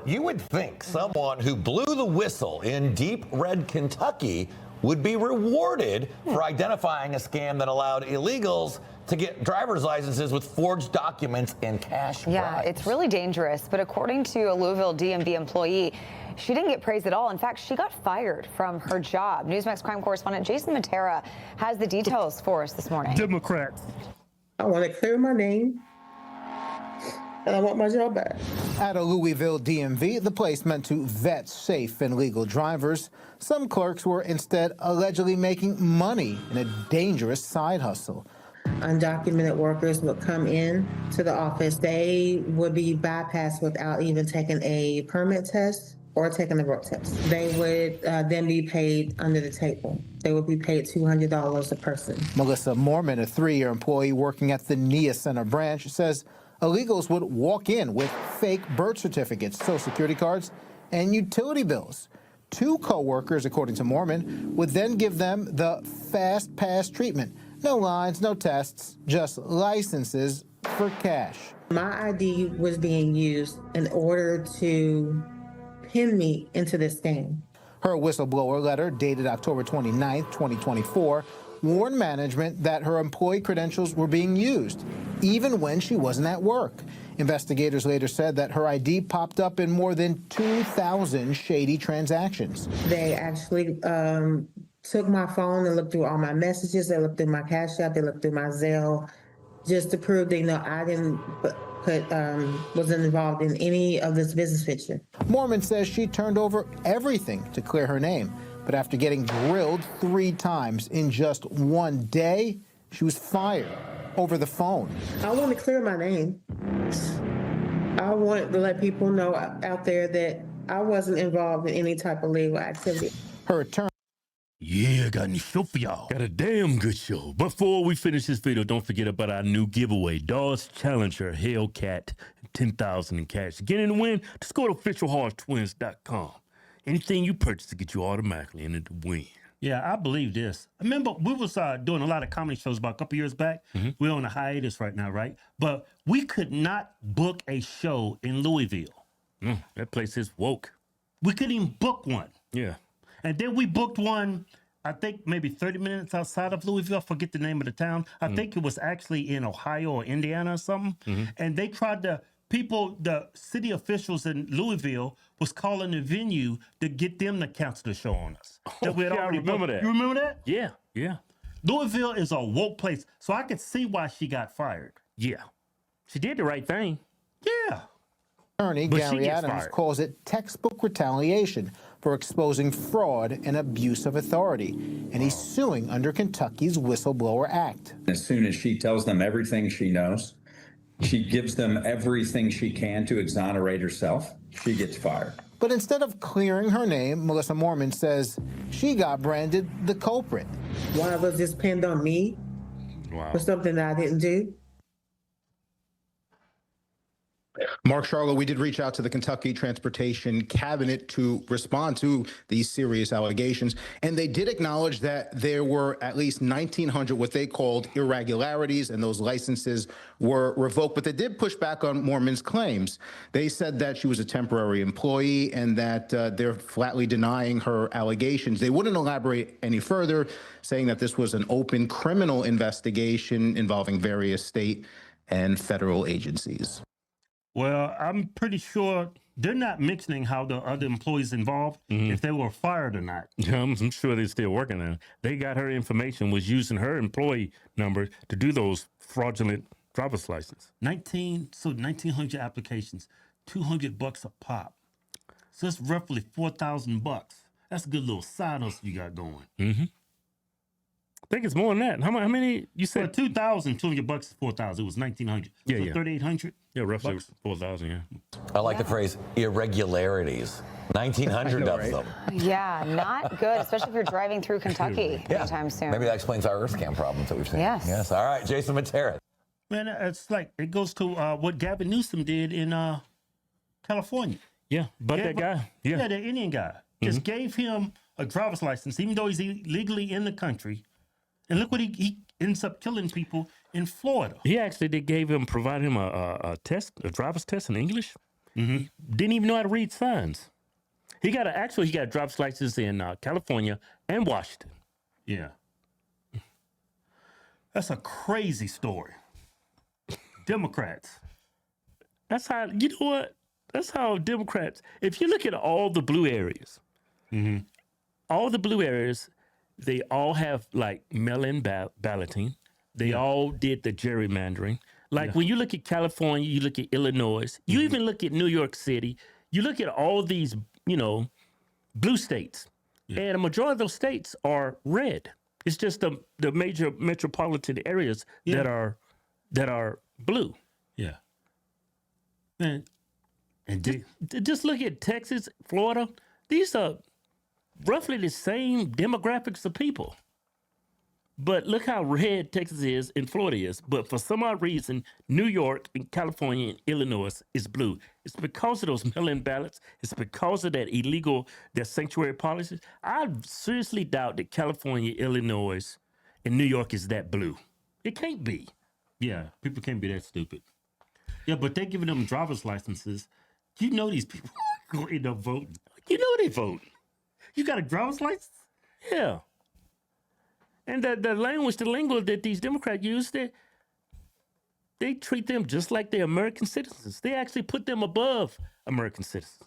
You would think someone who blew the whistle in deep red Kentucky would be rewarded for identifying a scam that allowed illegals to get driver's licenses with forged documents and cash bribes. It's really dangerous. But according to a Louisville DMV employee, she didn't get praised at all. In fact, she got fired from her job. Newsmax crime correspondent Jason Matera has the details for us this morning. Democrats. I want to clear my name, and I want my job back. At a Louisville DMV, the place meant to vet safe and legal drivers, some clerks were instead allegedly making money in a dangerous side hustle. Undocumented workers would come in to the office. They would be bypassed without even taking a permit test or taking a drug test. They would then be paid under the table. They would be paid $200 a person. Melissa Mormon, a 3-year employee working at the NIA Center branch, says illegals would walk in with fake birth certificates, Social Security cards, and utility bills. 2 co-workers, according to Mormon, would then give them the fast pass treatment. No lines, no tests, just licenses for cash. My ID was being used in order to pin me into this scam. Her whistleblower letter, dated October 29, 2024, warned management that her employee credentials were being used, even when she wasn't at work. Investigators later said that her ID popped up in more than 2,000 shady transactions. They actually took my phone and looked through all my messages. They looked through my Cash App. They looked through my Zelle, just to prove they know I didn't wasn't involved in any of this business picture. Mormon says she turned over everything to clear her name, but after getting grilled 3 times in just one day, she was fired over the phone. I want to clear my name. I want to let people know out there that I wasn't involved in any type of legal activity. Her attorney. Yeah, got a new show for y'all. Got a damn good show. Before we finish this video, don't forget about our new giveaway. Dawes Challenger Hellcat, 10,000 in cash. To get in the win, just go to officialhorsetwins.com. Anything you purchase to get you automatically in the win. Yeah, I believe this. I remember we was doing a lot of comedy shows about a couple years back. We're on a hiatus right now, right? But we could not book a show in Louisville. That place is woke. We couldn't even book one. Yeah. And then we booked one, I think maybe 30 minutes outside of Louisville. I forget the name of the town. I think it was actually in Ohio or Indiana or something. And they tried to, the city officials in Louisville was calling the venue to get them to cancel the show on us. I remember that. You remember that? Yeah, yeah. Louisville is a woke place. So I could see why she got fired. Yeah. She did the right thing. Yeah. Attorney Gary Adams fired. calls it textbook retaliation for exposing fraud and abuse of authority, and he's suing under Kentucky's Whistleblower Act. As soon as she tells them everything she knows, she gives them everything she can to exonerate herself, she gets fired. But instead of clearing her name, Melissa Mormon says she got branded the culprit. One of us just pinned on me for something that I didn't do. Mark Charlo, we did reach out to the Kentucky Transportation Cabinet to respond to these serious allegations, and they did acknowledge that there were at least 1,900 what they called irregularities, and those licenses were revoked, but they did push back on Mormon's claims. They said that she was a temporary employee and that they're flatly denying her allegations. They wouldn't elaborate any further, saying that this was an open criminal investigation involving various state and federal agencies. Well, I'm pretty sure they're not mentioning how the other employees involved, if they were fired or not. Yeah, I'm sure they're still working on it. They got her information, was using her employee number to do those fraudulent driver's license. 1,900 applications, $200 a pop. So it's roughly $4,000. That's a good little side hustle you got going. I think it's more than that. How many you said? For $2,200 is $4,000. It was 1,900. Yeah, so yeah. 3,800. Yeah, roughly 4,000. Yeah. I like the phrase irregularities. 1,900 of them. Yeah, not good, especially if you're driving through Kentucky anytime soon. Maybe that explains our earth scam problems that we've seen. Yes. All right, Jason Matera. Man, it's like it goes to what Gavin Newsom did in California. Yeah, but that guy. Yeah, the Indian guy. Just gave him a driver's license, even though he's illegally in the country. And look what he ends up killing people in Florida. He actually provided him a test, a driver's test in English. Didn't even know how to read signs. He got a driver's license in California and Washington. Yeah. That's a crazy story. Democrats. That's how, you know what? That's how Democrats, if you look at all the blue areas, all the blue areas, they all have like mail-in balloting. They all did the gerrymandering. Like when you look at California, you look at Illinois, you even look at New York City, you look at all these, blue states. And a majority of those states are red. It's just the major metropolitan areas that are blue. Yeah. And just look at Texas, Florida. These are roughly the same demographics of people. But look how red Texas is and Florida is. But for some odd reason, New York and California and Illinois is blue. It's because of those mail-in ballots. It's because of that sanctuary policies. I seriously doubt that California, Illinois, and New York is that blue. It can't be. Yeah, people can't be that stupid. Yeah, but they're giving them driver's licenses. You know these people going to end up voting. You know they vote. You got a driver's license? Yeah. And the lingo that these Democrats use, they treat them just like they're American citizens. They actually put them above American citizens.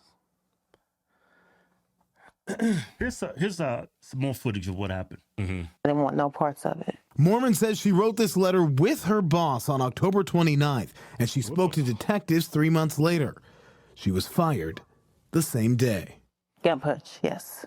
Here's some more footage of what happened. I didn't want no parts of it. Mormon says she wrote this letter with her boss on October 29th, and she spoke to detectives 3 months later. She was fired the same day. Gut punch, yes.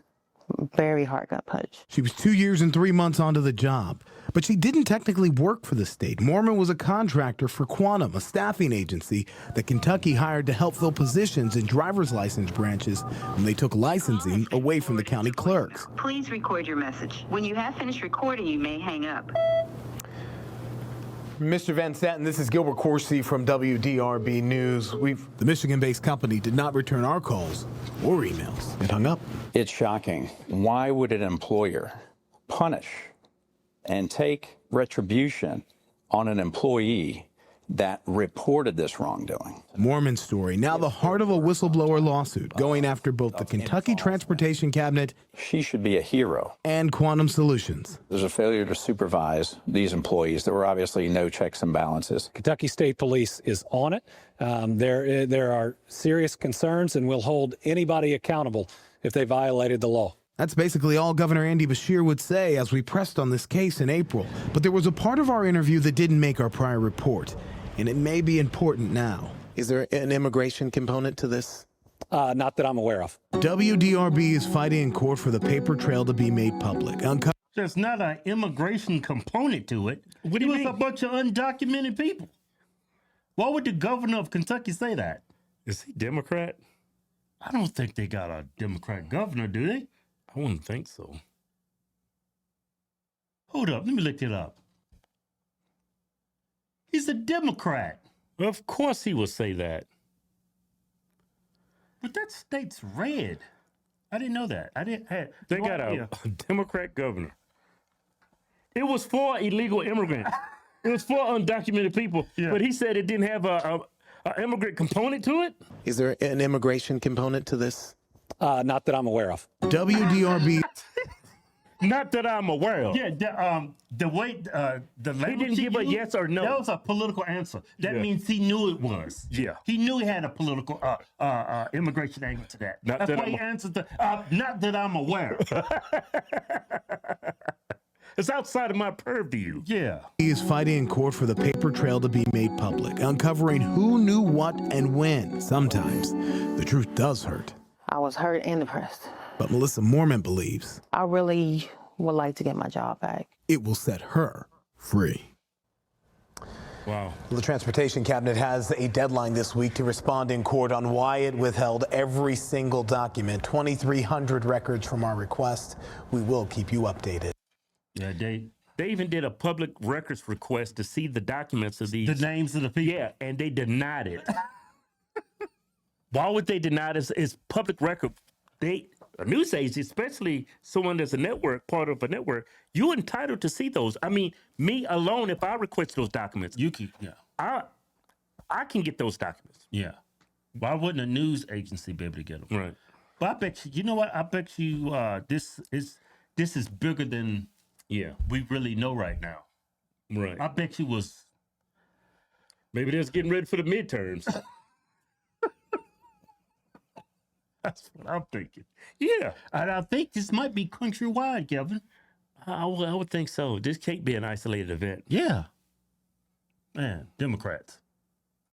Very hard gut punch. She was 2 years and 3 months onto the job, but she didn't technically work for the state. Mormon was a contractor for Quantum, a staffing agency that Kentucky hired to help fill positions in driver's license branches when they took licensing away from the county clerks. Please record your message. When you have finished recording, you may hang up. Mr. Van Staten, this is Gilbert Corsi from WDRB News. The Michigan-based company did not return our calls or emails. It hung up. It's shocking. Why would an employer punish and take retribution on an employee that reported this wrongdoing? Mormon story, now the heart of a whistleblower lawsuit going after both the Kentucky Transportation Cabinet. She should be a hero. And Quantum Solutions. There's a failure to supervise these employees. There were obviously no checks and balances. Kentucky State Police is on it. There are serious concerns, and we'll hold anybody accountable if they violated the law. That's basically all Governor Andy Beshear would say as we pressed on this case in April. But there was a part of our interview that didn't make our prior report, and it may be important now. Is there an immigration component to this? Not that I'm aware of. WDRB is fighting in court for the paper trail to be made public. There's not an immigration component to it. What do you mean? A bunch of undocumented people. Why would the governor of Kentucky say that? Is he Democrat? I don't think they got a Democrat governor, do they? I wouldn't think so. Hold up, let me look it up. He's a Democrat. Well, of course he will say that. But that state's red. I didn't know that. They got a Democrat governor. It was for illegal immigrants. It was for undocumented people. Yeah. But he said it didn't have an immigrant component to it. Is there an immigration component to this? Not that I'm aware of. WDRB. Not that I'm aware of. Yeah, the way the language he didn't give a yes or no. That was a political answer. That means he knew it was. Yeah, he knew he had a political immigration angle to that. That's why he answered the not that I'm aware. It's outside of my purview. Yeah. He is fighting in court for the paper trail to be made public, uncovering who knew what and when. Sometimes the truth does hurt. I was hurt and depressed. But Melissa Mormon believes I really would like to get my job back. It will set her free. Wow. The Transportation Cabinet has a deadline this week to respond in court on why it withheld every single document, 2,300 records from our request. We will keep you updated. Yeah, they even did a public records request to see the documents of these. The names of the people. Yeah, and they denied it. Why would they deny this? It's public record. A news agency, especially someone that's a network, part of a network, you're entitled to see those. I mean, me alone, if I request those documents, you can. Yeah. I can get those documents. Yeah. Why wouldn't a news agency be able to get them? Right. But I bet you, you know what? I bet you this is bigger than we really know right now. Right. I bet you was. Maybe they're getting ready for the midterms. That's what I'm thinking. Yeah, and I think this might be countrywide, Kevin. I would think so. This can't be an isolated event. Yeah. Man, Democrats.